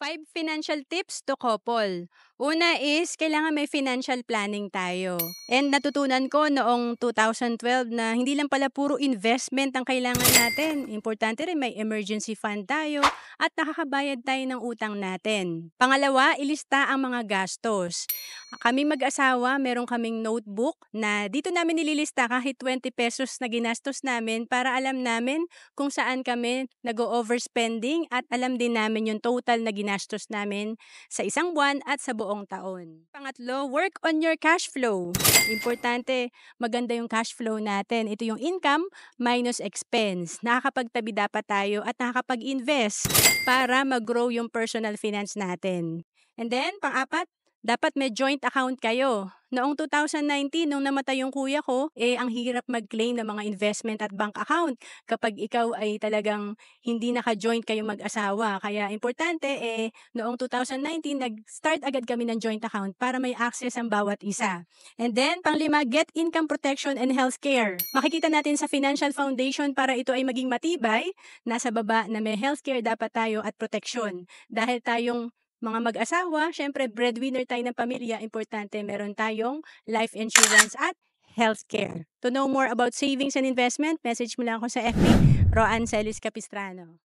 Five financial tips to couple. Una is kailangan may financial planning tayo. And natutunan ko noong 2012 na hindi lang pala puro investment ang kailangan natin. Importante rin may emergency fund tayo at nakakabayad tayo ng utang natin. Pangalawa, ilista ang mga gastos. Kami mag-asawa, meron kaming notebook na dito namin nililista kahit 20 pesos na ginastos namin para alam namin kung saan kami nag-overspending at alam din namin yung total na ginastos namin sa isang buwan at sa buong taon. Pangatlo, work on your cash flow. Importante, maganda yung cash flow natin. Ito yung income minus expense. Nakakapagtabi dapat tayo at nakakapag-invest para mag-grow yung personal finance natin. And then, pang-apat, dapat may joint account kayo. Noong 2019, nung namatay yung kuya ko, ang hirap mag-claim ng mga investment at bank account kapag ikaw ay talagang hindi naka-joint kayong mag-asawa. Kaya importante, noong 2019, nag-start agad kami ng joint account para may access ang bawat isa. And then, panglima, get income protection and healthcare. Makikita natin sa financial foundation para ito ay maging matibay. Nasa baba na may healthcare dapat tayo at protection. Dahil tayong mga mag-asawa, syempre breadwinner tayo ng pamilya, importante meron tayong life insurance at healthcare. To know more about savings and investment, message mo lang ako sa FB, Roan Celis Capistrano.